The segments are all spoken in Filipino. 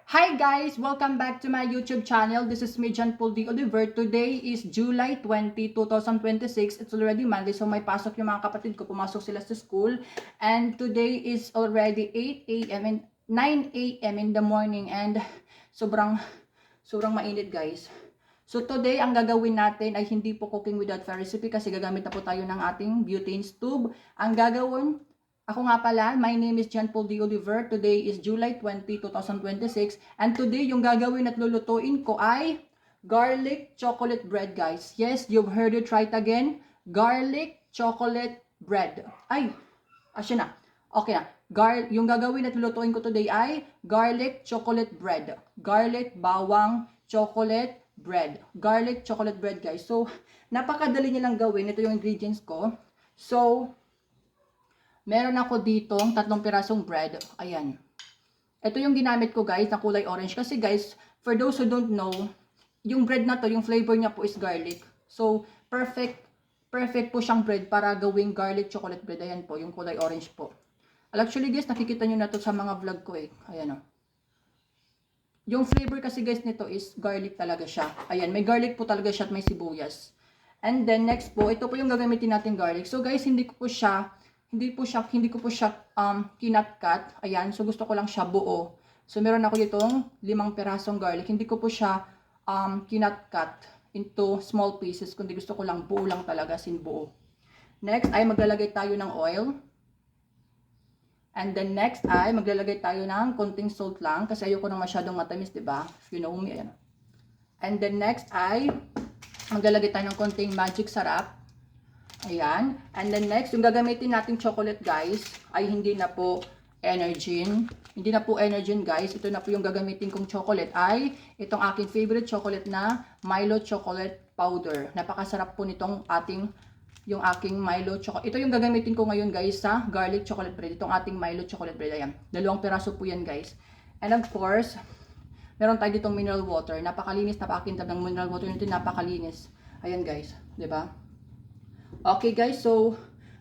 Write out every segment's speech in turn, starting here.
Hi guys! Welcome back to my YouTube channel. This is me, John Paul D. Oliver. Today is July 20, 2026. It's already Monday, so may pasok yung mga kapatid ko. Pumasok sila sa school. And today is already 8 a.m. and 9 a.m. in the morning. And sobrang mainit guys. So today, ang gagawin natin ay hindi po cooking without recipe kasi gagamit na po tayo ng ating butane tube. Ang gagawin, ako nga pala, my name is John Paul D. Oliver. Today is July 20, 2026. And today, yung gagawin at lulutuin ko ay garlic chocolate bread, guys. Yes, you've heard it right again. Garlic chocolate bread. Ay, asya na. Okay na. Yung gagawin at lulutuin ko today ay garlic chocolate bread. Garlic bawang chocolate bread. Garlic chocolate bread, guys. So, napakadali nilang gawin. Ito yung ingredients ko. So, meron ako ditong 3 pirasong bread. Ayan. Ito yung ginamit ko guys na kulay orange. Kasi guys, for those who don't know, yung bread na to, yung flavor niya po is garlic. So, perfect po siyang bread para gawing garlic chocolate bread. Ayan po, yung kulay orange po. Actually guys, nakikita nyo na to sa mga vlog ko eh. Ayan o. Yung flavor kasi guys nito is garlic talaga siya. Ayan, may garlic po talaga siya at may sibuyas. And then next po, ito po yung gagamitin natin garlic. So guys, hindi ko po siya kinat-cut. Ayan, so gusto ko lang siya buo. So meron ako ditong 5 pirasong garlic. Hindi ko po siya kinat-cut into small pieces, kundi gusto ko lang buo lang talaga, sin buo. Next ay maglalagay tayo ng oil. And then next ay maglalagay tayo ng konting salt lang kasi ayoko nang masyadong matamis, 'di ba? If you know me, ayan. And then next ay maglalagay tayo ng konting magic sarap. Ayan. And then next, yung gagamitin nating chocolate guys, ay hindi na po Energin. Hindi na po Energin guys. Ito na po yung gagamitin kong chocolate ay itong aking favorite chocolate na Milo chocolate powder. Napakasarap po nitong yung aking Milo chocolate. Ito yung gagamitin ko ngayon guys sa garlic chocolate bread. Itong ating Milo chocolate bread. Ayan. 2 piraso po yan guys. And of course, meron tayo ditong mineral water. Napakalinis, napakakintab ng mineral water nito. Napakalinis. Ayan guys. 'Di ba? Okay guys, so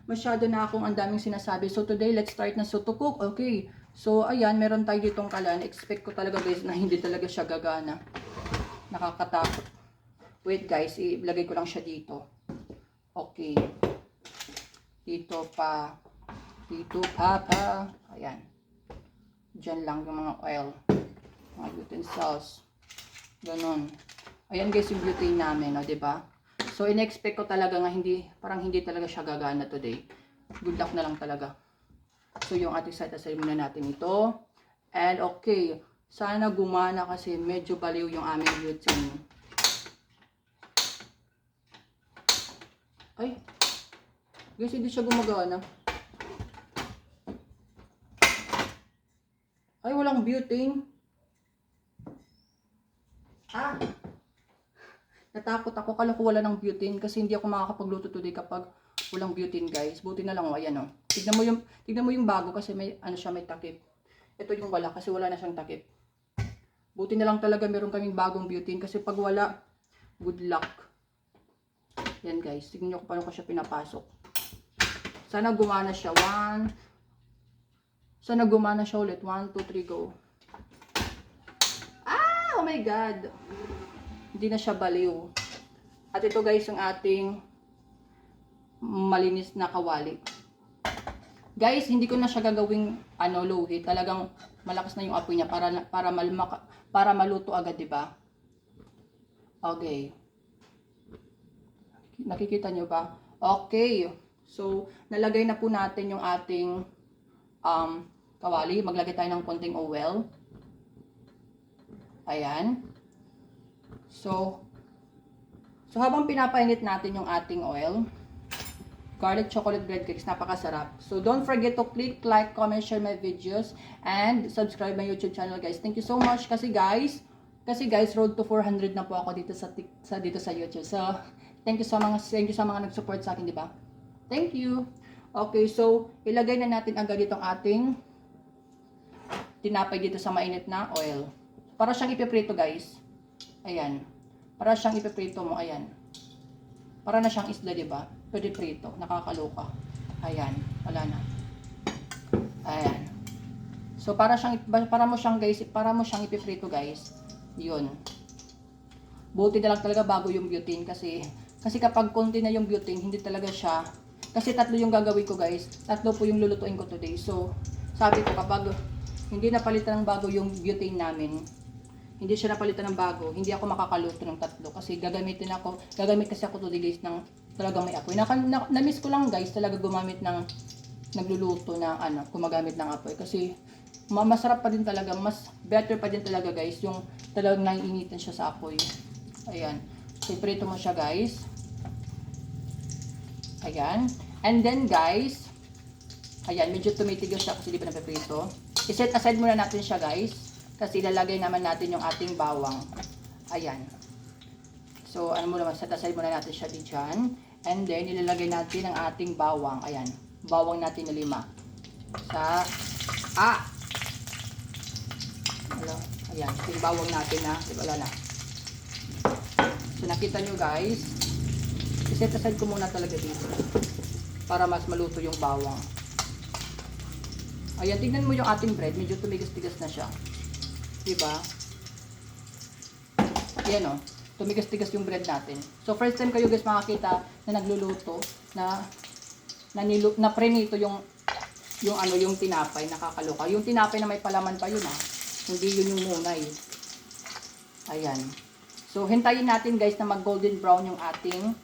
masyado na akong ang daming sinasabi. So today, let's start na to cook. Okay. So ayan, meron tayo ditong kalan. Expect ko talaga guys na hindi talaga siya gagana. Nakakatakot. Wait guys, ilagay ko lang siya dito. Okay. Dito pa. Dito pa. Ayan. Diyan lang yung mga oil. Mga utensils. Ganon. Ayan guys yung butane namin, no, 'di ba? So, in-expect ko talaga nga parang hindi talaga siya gagana today. Good luck na lang talaga. So, yung ating aside muna natin ito. And okay, sana gumana kasi medyo baliw yung aming butane. Ay, guys, hindi siya gumagana. Ay, walang butane. Natakot ako, kala ko wala ng butane kasi hindi ako makakapagluto today kapag walang butane guys. Buti na lang, ayan o. Tignan mo yung bago kasi may may takip. Ito yung wala kasi wala na siyang takip. Buti na lang talaga meron kaming bagong butane kasi pag wala, good luck. Yan guys, tignan nyo paano ko siya pinapasok. Sana gumana siya. Sana gumana siya ulit. 1, 2, 3, go. Oh my God! Hindi na siya baliw. At ito guys yung ating malinis na kawali. Guys, hindi ko na siya gagawing low heat. Talagang malakas na yung apoy niya para maluto agad, 'di ba? Okay. Nakikita nyo ba? Okay. So, nalagay na po natin yung ating kawali. Maglagay tayo ng konting oil. Ayan. So habang pinapainit natin yung ating oil, garlic chocolate bread cakes, napakasarap. So don't forget to click like, comment, share my videos, and subscribe my YouTube channel guys. Thank you so much kasi guys, road to 400 na po ako dito sa YouTube. So thank you sa mga nag-support sa akin, di ba? Thank you. Okay, so ilagay na natin agad itong ating tinapay dito sa mainit na oil. Para siyang ipiprito guys. Ayan. Para siyang ipiprito mo. Ayan. Para na siyang isda, diba? Pwede prito. Nakakaloka. Ayan. Wala na. Ayan. So, So para mo siyang ipiprito guys. 'Yun. Buti na lang talaga bago yung butane kasi kapag konti na yung butane, hindi talaga siya. Kasi tatlo yung gagawin ko guys. Tatlo po yung lulutuin ko today. So, sabi ko kapag hindi napalitan ng bago yung butane namin, hindi siya napalitan ng bago, hindi ako makakaluto ng tatlo kasi gagamit kasi ako today guys ng talagang may apoy. Na-miss ko lang guys talaga gumamit ng nagluluto na gumagamit ng apoy kasi masarap pa din talaga, mas better pa din talaga guys yung talagang naiinitan siya sa apoy. Ayan. So, iprito mo siya guys. Ayan. And then guys, ayan, medyo tumitigas siya kasi di ba napiprito. I-set aside muna natin siya guys. Kasi ilalagay naman natin yung ating bawang. Ayan. So, set aside muna natin siya dyan. And then, ilalagay natin ang ating bawang. Ayan. Bawang natin na 5. Ayan. So, yung bawang natin na, wala na. So, nakita nyo guys, i-set aside ko muna talaga dito para mas maluto yung bawang. Ayan, tignan mo yung ating bread, medyo tumigas-tigas na siya. Diba? Ayan o, tumigas-tigas yung bread natin. So, first time kayo guys makakita na nagluluto, na prenito yung tinapay, nakakaloka. Yung tinapay na may palaman pa yun hindi yun yung munay. Ayan. So, hintayin natin guys na mag golden brown yung ating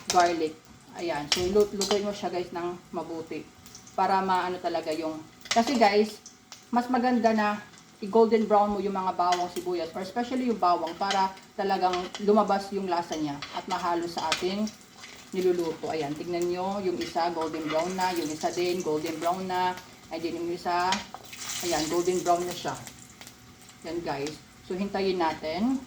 garlic. Ayan. So, lutuin mo siya guys ng mabuti. Para talaga yung... Kasi guys, mas maganda na i-golden brown mo yung mga bawang sibuyas. Or especially yung bawang para talagang lumabas yung lasa niya at mahalo sa ating niluluto. Ayan. Tignan nyo yung isa golden brown na. Yung isa din golden brown na. And then yung isa, ayan, golden brown na siya. Yan guys. So, hintayin natin.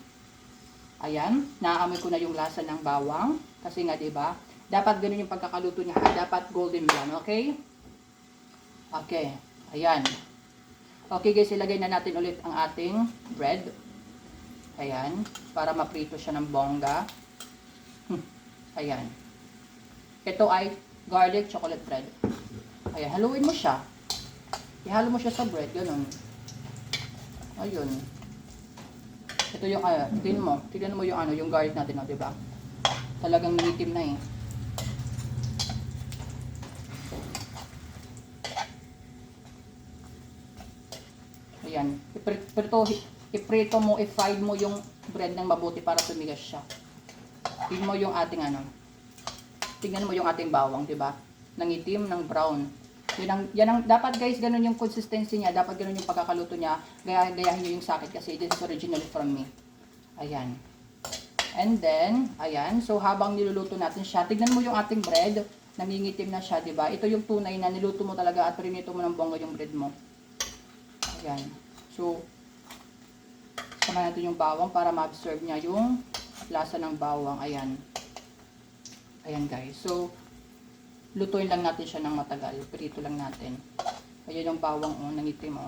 Ayan, naamoy ko na yung lasa ng bawang. Kasi nga, diba? Dapat ganun yung pagkakaluto niya. Dapat golden brown, okay? Okay, ayan. Okay guys, ilagay na natin ulit ang ating bread. Ayan, para maprito siya ng bongga. Ayan. Ito ay garlic chocolate bread. Ayan, haluin mo siya. Ihalo mo siya sa bread, ganun. Ayun. Ito yung, tignan mo yung yung garlic natin, diba? Talagang nangitim na Ayan. I-prito mo, i-fried mo yung bread ng mabuti para tumigas siya. Tignan mo yung ating tignan mo yung ating bawang, diba? Nangitim, ng brown. Yan ang, dapat guys, ganun yung consistency niya. Dapat ganun yung pagkakaluto niya. Gayahin nyo yung sakit kasi this is originally from me. Ayan. And then, ayan. So, habang niluluto natin siya, tignan mo yung ating bread. Nangingitim na siya, diba? Ito yung tunay na niluto mo talaga at prinito mo ng bongga yung bread mo. Ayan. So, sama natin yung bawang para ma-absorb niya yung lasa ng bawang. Ayan. Ayan guys. So, lutuin lang natin siya ng matagal. Prito lang natin. Ayan yung bawang nangitim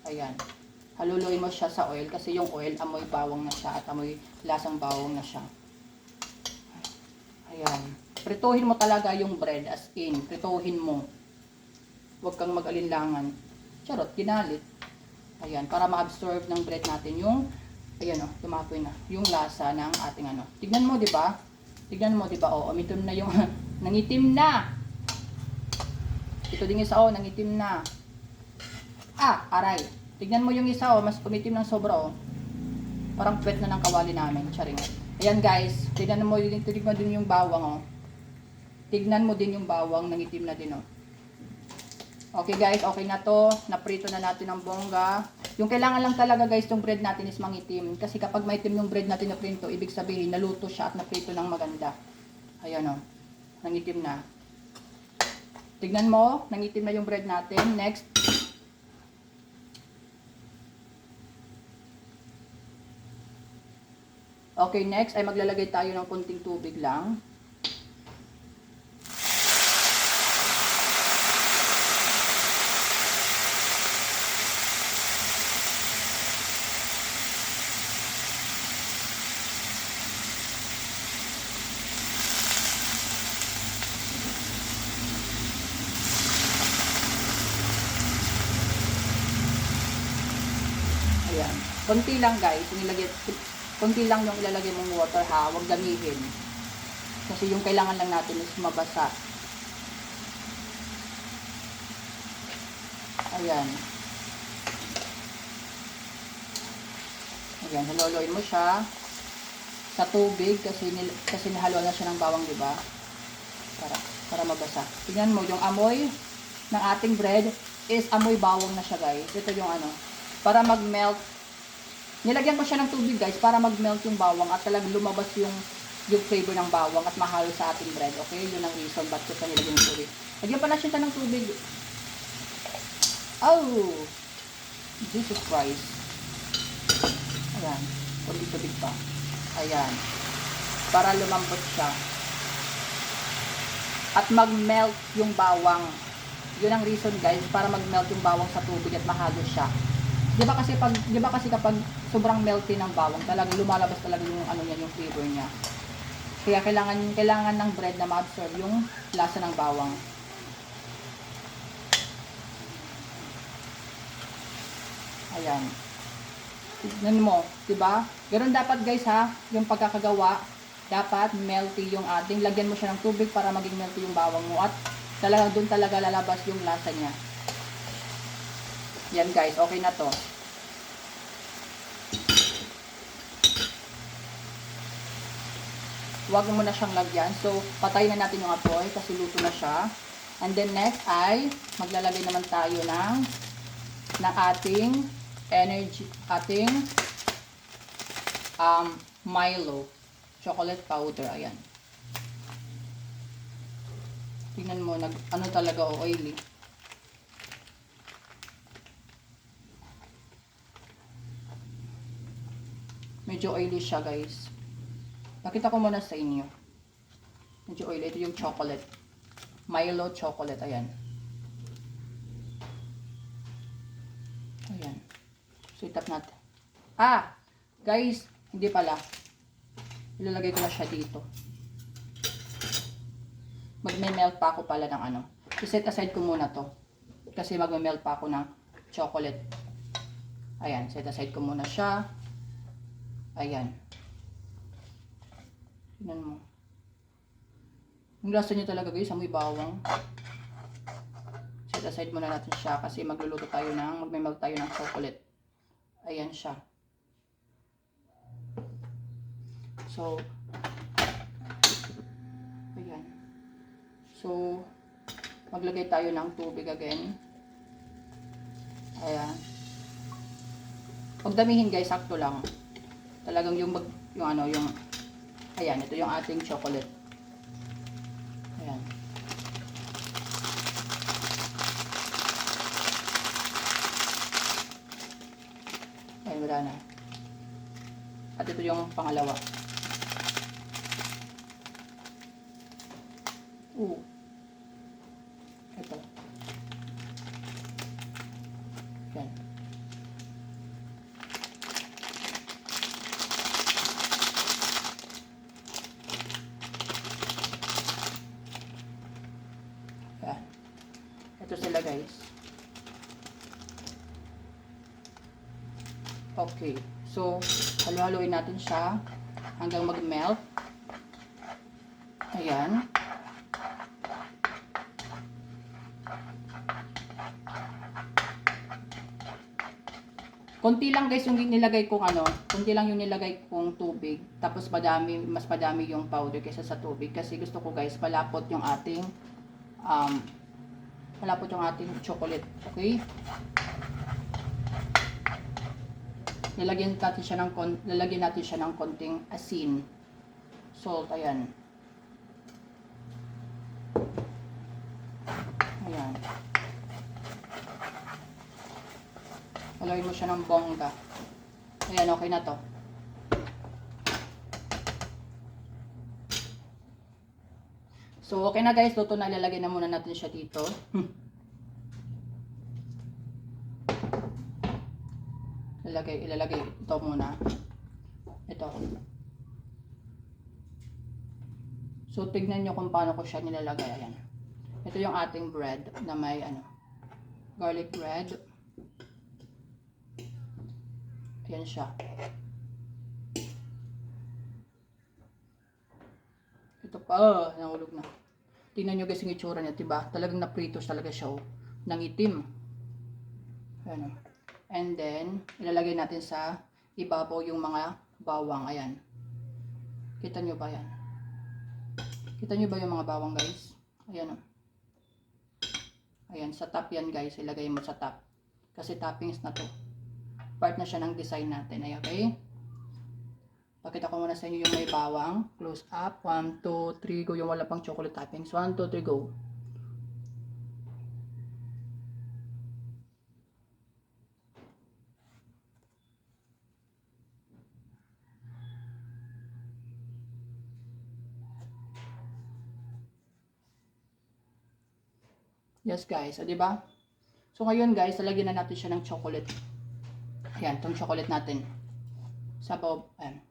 Ayan. Haluluin mo siya sa oil kasi yung oil amoy bawang na siya at amoy lasang bawang na siya. Ayan. Prituhin mo talaga yung bread as in. Prituhin mo. Huwag kang mag-alinlangan. Charot, ginalit. Ayan, para ma-absorb ng bread natin yung, ayan tumapoy na, yung lasa ng ating Tignan mo, di ba? Tignan mo, di ba? Umitim na yung, nangitim na. Ito din isa, nangitim na. Aray. Tignan mo yung isa, mas umitim ng sobra, Parang pwet na ng kawali namin, charing. Ayan guys, tignan mo din yung bawang, Tignan mo din yung bawang, nangitim na din, Okay guys, okay na to. Naprito na natin ang bongga. Yung kailangan lang talaga guys, yung bread natin is mangitim. Kasi kapag maitim yung bread natin na prito, ibig sabihin naluto siya at naprito ng maganda. Ayan nangitim na. Tignan mo, nangitim na yung bread natin. Next. Okay, next ay maglalagay tayo ng konting tubig lang. Ayan. Konti lang guys. Konti lang yung ilalagay mong water ha. Huwag damihin. Kasi yung kailangan lang natin is mabasa. Ayan. Ayan. Haluluin mo siya sa tubig kasi nahaluan na siya ng bawang, di ba? Para mabasa. Tingnan mo, yung amoy ng ating bread is amoy bawang na siya, guys. Ito yung ano, para mag-melt. Nilagyan ko siya ng tubig, guys, para mag-melt yung bawang at talagang lumabas yung flavor ng bawang at mahalo sa ating bread. Okay? Yun ang reason ba't ko siya nilagyan ng tubig. Lagyan pala siya ng tubig. Oh! Jesus Christ. Ayan. Tubig pa. Ayan. Para lumambot siya. At mag-melt yung bawang. Yun ang reason, guys, para mag-melt yung bawang sa tubig at mahalo siya. 'Di ba kasi kapag sobrang melty ng bawang, talagang lumalabas talaga yung ano niya, yung flavor niya. Kaya kailangan ng bread na ma-absorb yung lasa ng bawang. Ayan. Tignan mo, 'di ba? Ganoon dapat, guys, ha, yung pagkakagawa. Dapat melty yung ating, lagyan mo siya ng tubig para maging melty yung bawang mo at talagang doon talaga lalabas yung lasa niya. Yan, guys, okay na to. Huwag mo na siyang lagyan. So, patayin na natin yung apoy kasi luto na siya. And then next ay maglalagay naman tayo ng ating Milo chocolate powder. Ayan. Tingnan mo, ano talaga, oily. Medyo oily siya, guys. Nakita ko muna sa inyo. Medyo oily. Ito yung chocolate. Milo chocolate. Ayan. Ayan. So, itap natin. Guys, hindi pala. Ilalagay ko na siya dito. Magme-melt pa ako pala ng ano. I-set aside ko muna to. Kasi magme-melt pa ako ng chocolate. Ayan. Set aside ko muna siya. Ayan. Tingnan mo. Yung lasa niya talaga, guys, amoy bawang. Set aside muna natin siya kasi magme-melt tayo ng chocolate. Ayan siya. So, ayan. So, maglagay tayo ng tubig again. Ayan. Huwag damihin, guys, sakto lang. Talagang ayan, ito yung ating chocolate. Ayan. Ayan, wala na. At ito yung pangalawa. Ito. Ayan. Ayan. Ito sila, guys. Okay. So, halo-haloin natin siya hanggang mag-melt. Ayan. Konti lang, guys, yung nilagay kong konti lang yung nilagay kong tubig. Tapos mas madami yung powder kaysa sa tubig kasi gusto ko, guys, malapot yung ating chocolate. Okay? Lalagyan natin siya ng konting asin. Salt, ayan. Ayan. Haluin mo siya ng bongga. Ayan, okay na to. So, okay na, guys. Luto na. Ilalagay na muna natin siya dito. Ilalagay ito muna. Ito. So, tignan nyo kung paano ko siya nilalagay. Ayan. Ito yung ating bread na may garlic bread. Ayan siya. Ito pa, nahulog na. Tingnan nyo guys yung itsura niya, diba? Talagang naprito talaga siya, oh. Nangitim. Ayan, oh. And then, ilalagay natin sa ibabaw yung mga bawang. Ayan. Kita nyo ba yan? Kita nyo ba yung mga bawang guys? Ayan, oh. Ayan, sa top yan guys. Ilagay mo sa top. Kasi toppings na to. Part na siya ng design natin. Ayan, okay? Pakita ko muna sa inyo yung may bawang. Close up. 1, 2, 3, go. Yung wala pang chocolate toppings. 1, 2, 3, go. Yes guys, o diba? So ngayon guys, lalagyan na natin siya ng chocolate. Ayan, itong chocolate natin. Sa bawang, ayan.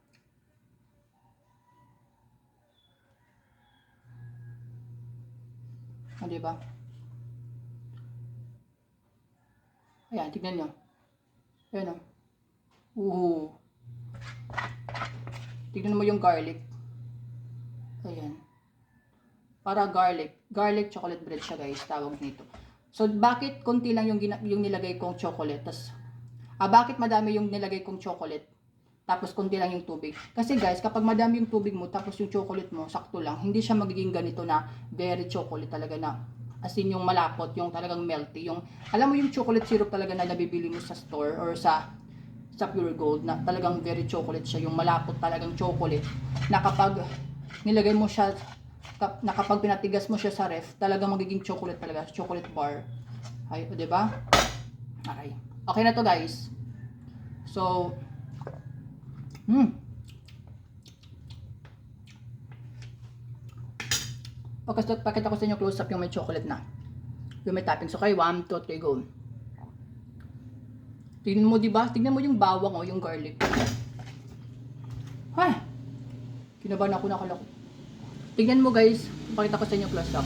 O diba? Ayan, tignan nyo. Ayan o. Tignan mo yung garlic. Ayan. Para garlic chocolate bread siya guys, tawag nito. So bakit konti lang yung nilagay kong chocolate? Bakit madami yung nilagay kong chocolate? Tapos konti lang yung tubig. Kasi guys, kapag madami yung tubig mo tapos yung chocolate mo sakto lang, hindi siya magiging ganito na very chocolate talaga na as in yung malapot, yung talagang melty, yung alam mo yung chocolate syrup talaga na nabibili mo sa store or sa Pure Gold na talagang very chocolate siya, yung malapot talagang chocolate na kapag nilagay mo siya na kapag pinatigas mo siya sa ref, talagang magiging chocolate talaga, chocolate bar. Ay, 'di ba? Okay. Okay na to, guys. So, pakita ko sa inyo close up yung may chocolate na. Yung may toppings. Okay, 1, 2, 3, go. Tingnan mo, 'di ba? Tingnan mo yung bawang o yung garlic. Hay. Kinabahan ako, nakalako. Tingnan mo guys, pakita ko sa inyo close up.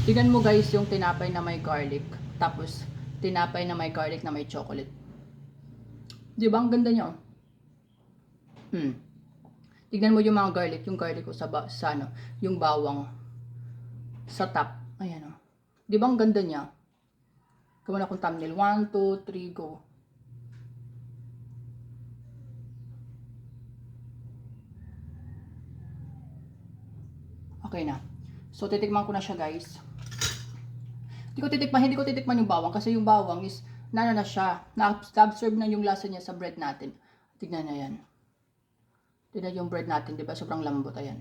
Tingnan mo guys yung tinapay na may garlic, tapos tinapay na may garlic na may chocolate. Di ba ang ganda niya? Tingnan mo yung mga garlic ko sa ano, yung bawang sa top. Ayan o. Di ba ang ganda niya? Gawin akong thumbnail. 1, 2, 3, go. Okay na. So, titikman ko na siya, guys. Hindi ko titikman yung bawang kasi yung bawang is, na siya. Na-absorb na yung lasa niya sa bread natin. Tignan na yan. Tignan yung bread natin, di ba? Sobrang lambot, ayan.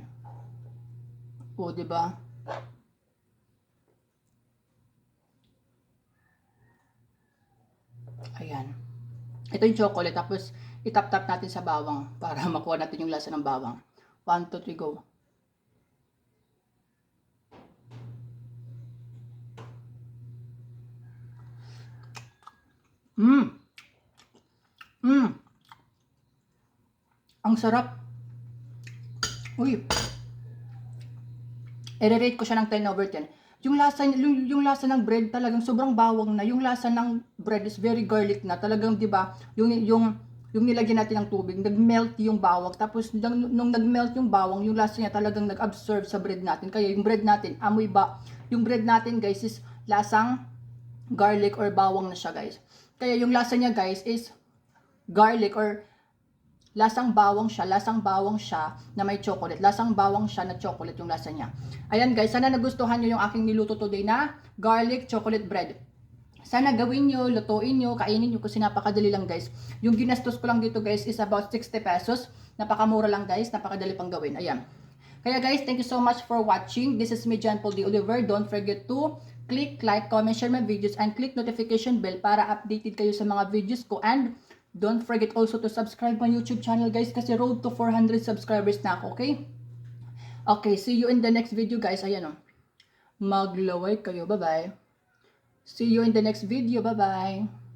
O, di ba? Ayan. Ito yung chocolate, tapos itap-tap natin sa bawang para makuha natin yung lasa ng bawang. 1, 2, 3, go. Ang sarap. Uy. I-rate ko siya ng 10/10. Yung lasa ng bread talagang sobrang bawang na. Yung lasa ng bread is very garlic na. Talagang 'di ba? Yung nilagyan natin ng tubig, nag-melt yung bawang. Tapos nung nag-melt yung bawang, yung lasa niya talagang nag-absorb sa bread natin. Kaya yung bread natin, amoy ba? Yung bread natin, guys, is lasang garlic or bawang na siya, guys. Kaya yung lasa niya, guys, is garlic or lasang bawang siya na may chocolate. Lasang bawang siya na chocolate yung lasa niya. Ayan guys, sana nagustuhan nyo yung aking niluto today na garlic chocolate bread. Sana gawin nyo, lutuin nyo, kainin nyo kasi napakadali lang guys. Yung ginastos ko lang dito guys is about 60 pesos. Napakamura lang guys, napakadali pang gawin. Ayan. Kaya guys, thank you so much for watching. This is me, John Paul D. Oliver. Don't forget to click like, comment, share my videos, and click notification bell para updated kayo sa mga videos ko. And don't forget also to subscribe my YouTube channel guys kasi road to 400 subscribers na ako, okay? Okay, see you in the next video guys. Ayan o. Maglaway kayo. Bye-bye. See you in the next video. Bye-bye.